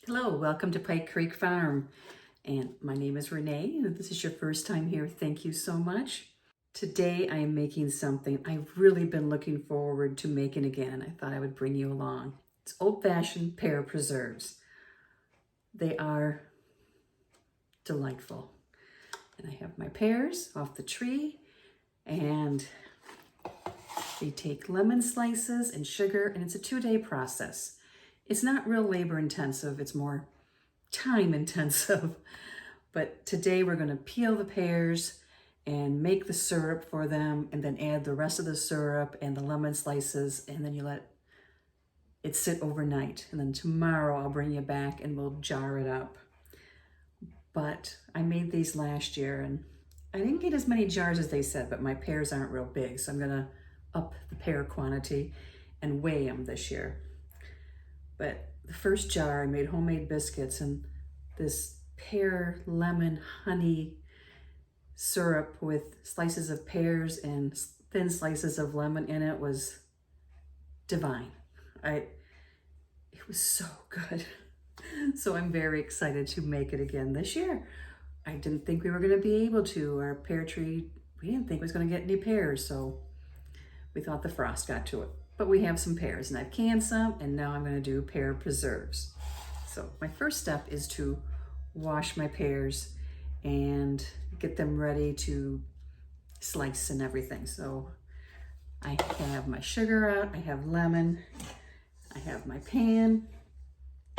Hello, welcome to Pike Creek Farm. And my name is Renee, and if this is your first time here, thank you so much. Today I am making something I've really been looking forward to making again. I thought I would bring you along. It's old-fashioned pear preserves. They are delightful. And I have my pears off the tree, and they take lemon slices and sugar, and it's a 2-day process. It's not real labor intensive, it's more time intensive. But today we're going to peel the pears and make the syrup for them, and then add the rest of the syrup and the lemon slices, and then you let it sit overnight. And then tomorrow I'll bring you back and we'll jar it up. But I made these last year and I didn't get as many jars as they said, but my pears aren't real big, so I'm gonna up the pear quantity and weigh them this year. But the first jar, I made homemade biscuits, and this pear lemon honey syrup with slices of pears and thin slices of lemon in it was divine. It was so good. So I'm very excited to make it again this year. I didn't think we were going to be able to. Our pear tree, we didn't think it was going to get any pears, so we thought the frost got to it. But we have some pears, and I've canned some, and now I'm going to do pear preserves. So my first step is to wash my pears and get them ready to slice and everything. So I have my sugar out, I have lemon, I have my pan.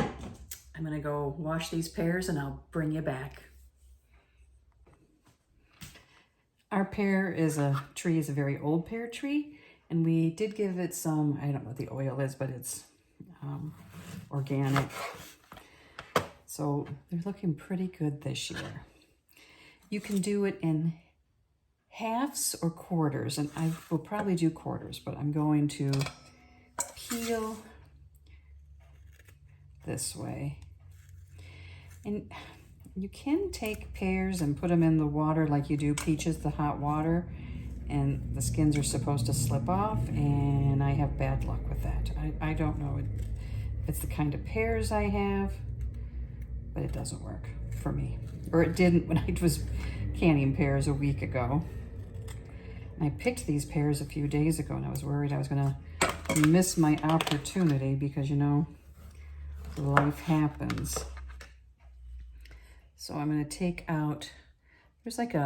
I'm going to go wash these pears and I'll bring you back. Our pear is a very old pear tree, and we did give it some, I don't know what the oil is, but it's organic. So they're looking pretty good this year. You can do it in halves or quarters, and I will probably do quarters, but I'm going to peel this way. And you can take pears and put them in the water like you do peaches, the hot water, and the skins are supposed to slip off, and I have bad luck with that. I don't know if it's the kind of pears I have, but it doesn't work for me. Or it didn't when I was canning pears a week ago. And I picked these pears a few days ago, and I was worried I was gonna miss my opportunity because, you know, life happens. So I'm gonna take out, there's like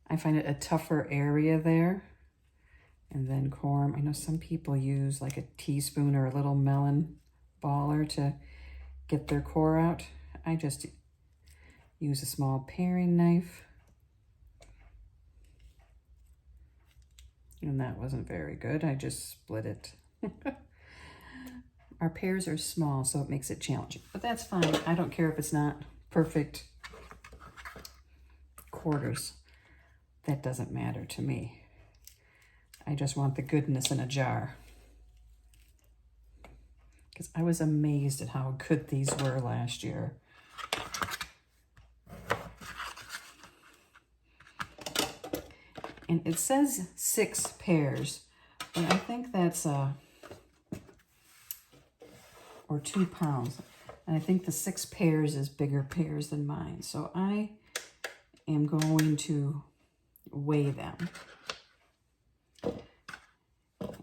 I find it a tougher area there, and then core 'em. I know some people use like a teaspoon or a little melon baller to get their core out. I just use a small paring knife. And that wasn't very good. I just split it. Our pears are small, so it makes it challenging, but that's fine. I don't care if it's not perfect quarters. That doesn't matter to me. I just want the goodness in a jar. Because I was amazed at how good these were last year. And it says 6 pears, but I think that's or 2 pounds. And I think the 6 pears is bigger pears than mine. So I am going to weigh them.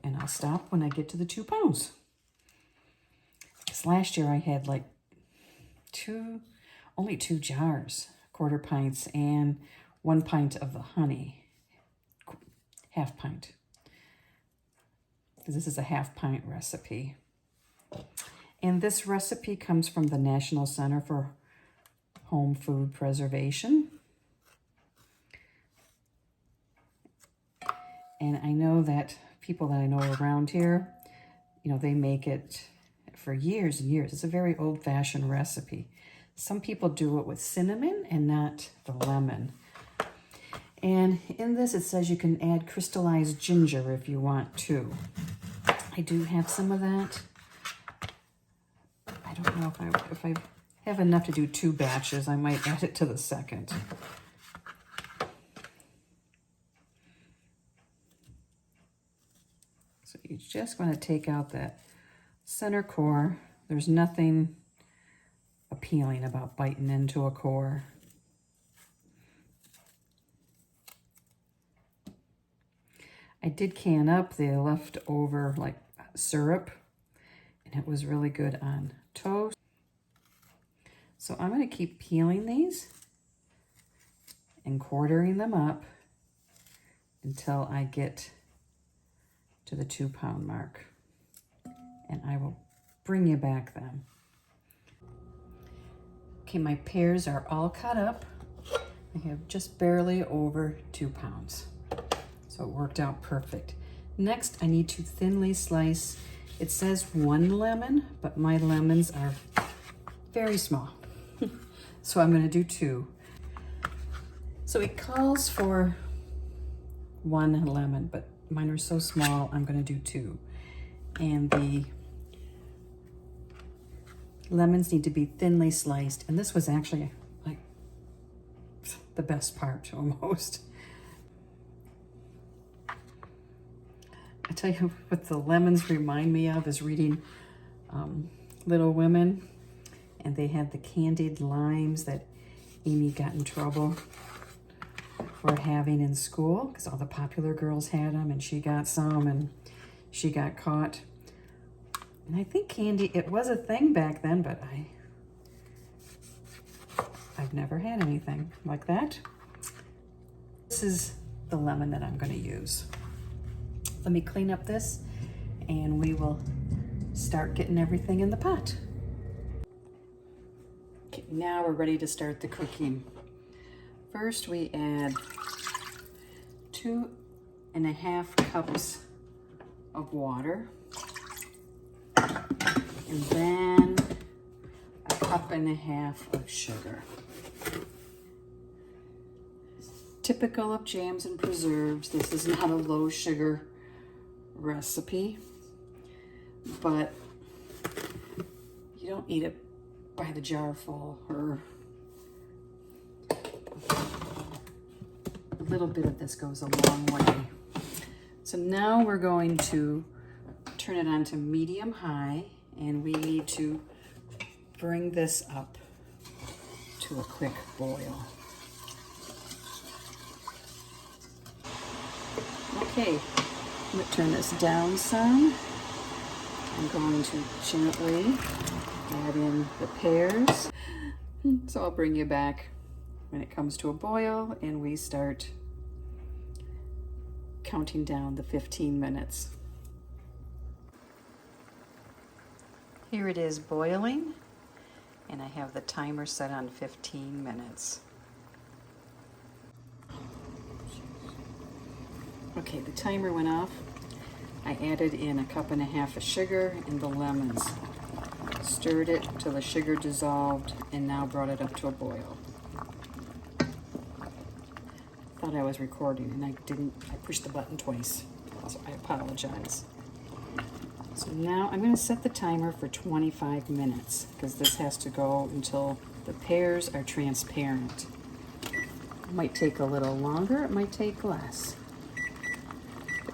And I'll stop when I get to the 2 pounds. Because last year I had like only 2 jars, quarter pints, and 1 pint of the honey, half pint. Because this is a half pint recipe. And this recipe comes from the National Center for Home Food Preservation. And I know that people that I know around here, you know, they make it for years and years. It's a very old-fashioned recipe. Some people do it with cinnamon and not the lemon. And in this, it says you can add crystallized ginger if you want to. I do have some of that. I don't know if I have enough to do 2 batches. I might add it to the second. So you just want to take out that center core. There's nothing appealing about biting into a core. I did can up the leftover like syrup, and it was really good on toast. So I'm going to keep peeling these and quartering them up until I get to the 2-pound mark. And I will bring you back then. Okay, my pears are all cut up. I have just barely over 2 pounds. So it worked out perfect. Next, I need to thinly slice. It says 1 lemon, but my lemons are very small. So I'm going to do 2. So it calls for 1 lemon, but mine are so small, I'm going to do 2. And the lemons need to be thinly sliced. And this was actually like the best part almost. I tell you what the lemons remind me of is reading Little Women, and they had the candied limes that Amy got in trouble for having in school because all the popular girls had them, and she got some and she got caught. And I think candy, it was a thing back then, but I've never had anything like that. This is the lemon that I'm going to use. Let me clean up this and we will start getting everything in the pot. Okay, now we're ready to start the cooking. First we add 2.5 cups of water, and then 1.5 cups of sugar. Typical of jams and preserves, this is not a low sugar recipe, but you don't eat it by the jar full, or a little bit of this goes a long way. So now we're going to turn it on to medium high, and we need to bring this up to a quick boil. Okay, I'm going to turn this down some. I'm going to gently add in the pears. So I'll bring you back when it comes to a boil and we start counting down the 15 minutes. Here it is boiling, and I have the timer set on 15 minutes. Okay, the timer went off. I added in 1.5 cups of sugar and the lemons. Stirred it till the sugar dissolved and now brought it up to a boil. Thought I was recording and I didn't. I pushed the button twice, so I apologize. So now I'm going to set the timer for 25 minutes because this has to go until the pears are transparent. It might take a little longer, it might take less.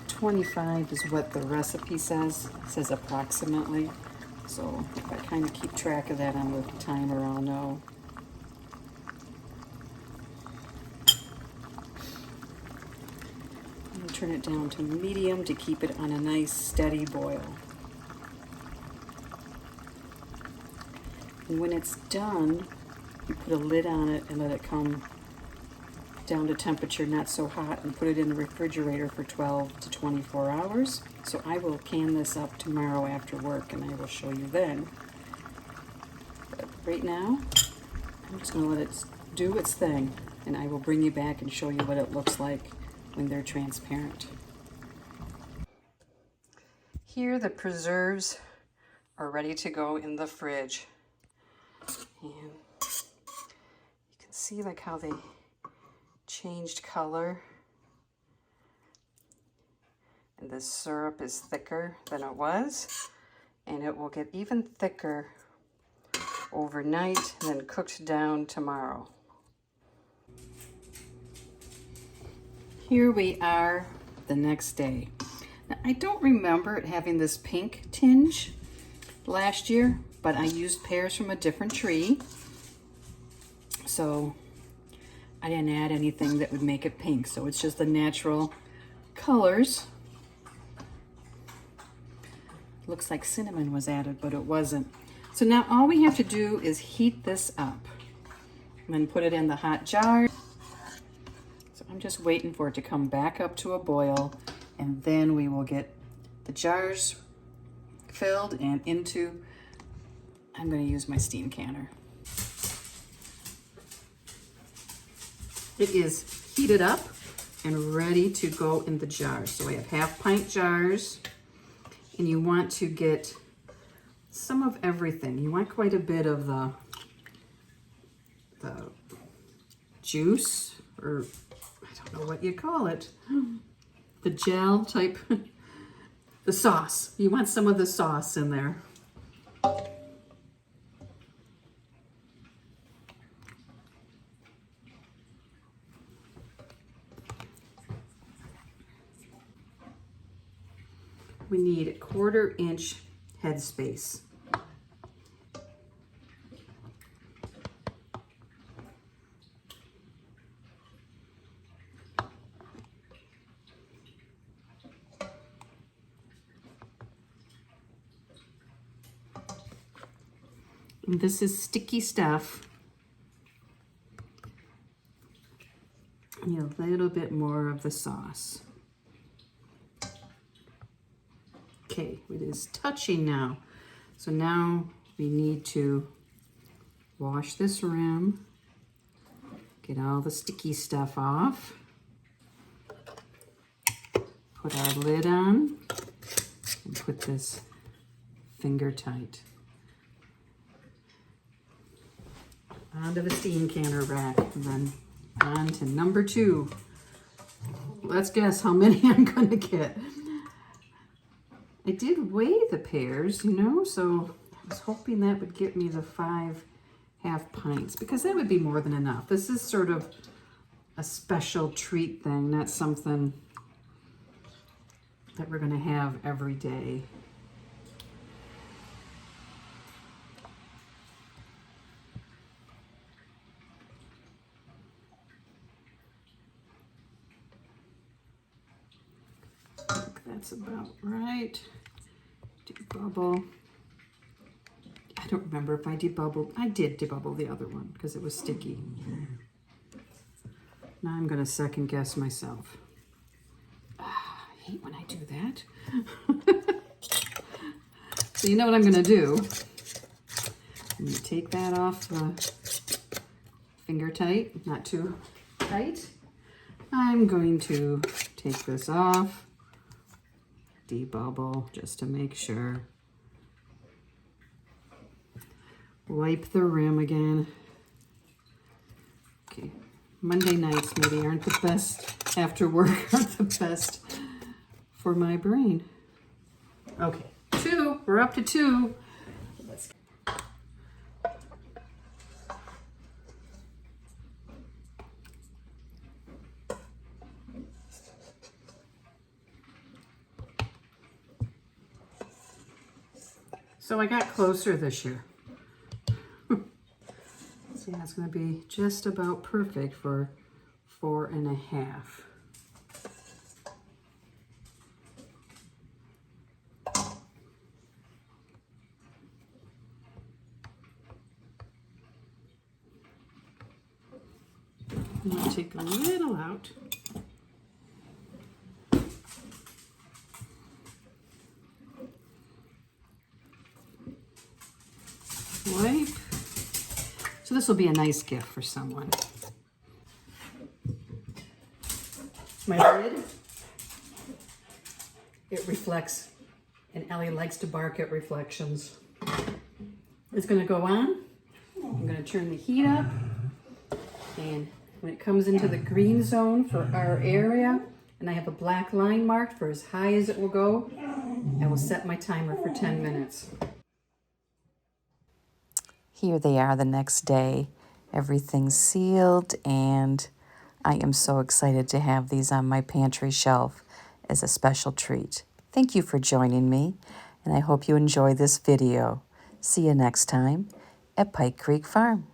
25 is what the recipe says. It says approximately. So if I kind of keep track of that on the timer, I'll know. I'm going to turn it down to medium to keep it on a nice steady boil. And when it's done, you put a lid on it and let it come down to temperature not so hot, and put it in the refrigerator for 12 to 24 hours. So I will can this up tomorrow after work and I will show you then. But right now, I'm just going to let it do its thing, and I will bring you back and show you what it looks like when they're transparent. Here the preserves are ready to go in the fridge. And you can see like how they changed color, and the syrup is thicker than it was, and it will get even thicker overnight and then cooked down tomorrow. Here we are the next day. Now, I don't remember it having this pink tinge last year, but I used pears from a different tree. So I didn't add anything that would make it pink. So it's just the natural colors. Looks like cinnamon was added, but it wasn't. So now all we have to do is heat this up and then put it in the hot jar. So I'm just waiting for it to come back up to a boil, and then we will get the jars filled and into, I'm going to use my steam canner. It is heated up and ready to go in the jars. So I have 1/2 pint jars, and you want to get some of everything. You want quite a bit of the juice, or I don't know what you call it, the gel type, the sauce. You want some of the sauce in there. We need a 1/4 inch headspace. And this is sticky stuff. And a little bit more of the sauce. Okay, it is touching now. So now we need to wash this rim, get all the sticky stuff off, put our lid on, and put this finger tight onto the steam canner rack, and then on to number 2. Let's guess how many I'm gonna get. I did weigh the pears, you know, so I was hoping that would get me the 5 1/2 pints, because that would be more than enough. This is sort of a special treat thing, not something that we're gonna have every day. I think that's about right. Debubble. I don't remember if I debubbled. I did debubble the other one because it was sticky. Now I'm going to second guess myself. I hate when I do that. So you know what I'm going to do? I'm going to take that off the finger tight, not too tight. I'm going to take this off. Debubble just to make sure. Wipe the rim again. Okay, Monday nights maybe aren't the best after work, aren't the best for my brain. Okay, 2, we're up to 2. Let's So I got closer this year. See, that's going to be just about perfect for 4 1/2. I'm going to take a little out. Wipe. So this will be a nice gift for someone. My lid, it reflects, and Ellie likes to bark at reflections. It's going to go on. I'm going to turn the heat up, and when it comes into the green zone for our area, and I have a black line marked for as high as it will go, I will set my timer for 10 minutes. Here they are the next day. Everything's sealed, and I am so excited to have these on my pantry shelf as a special treat. Thank you for joining me, and I hope you enjoy this video. See you next time at Pike Creek Farm.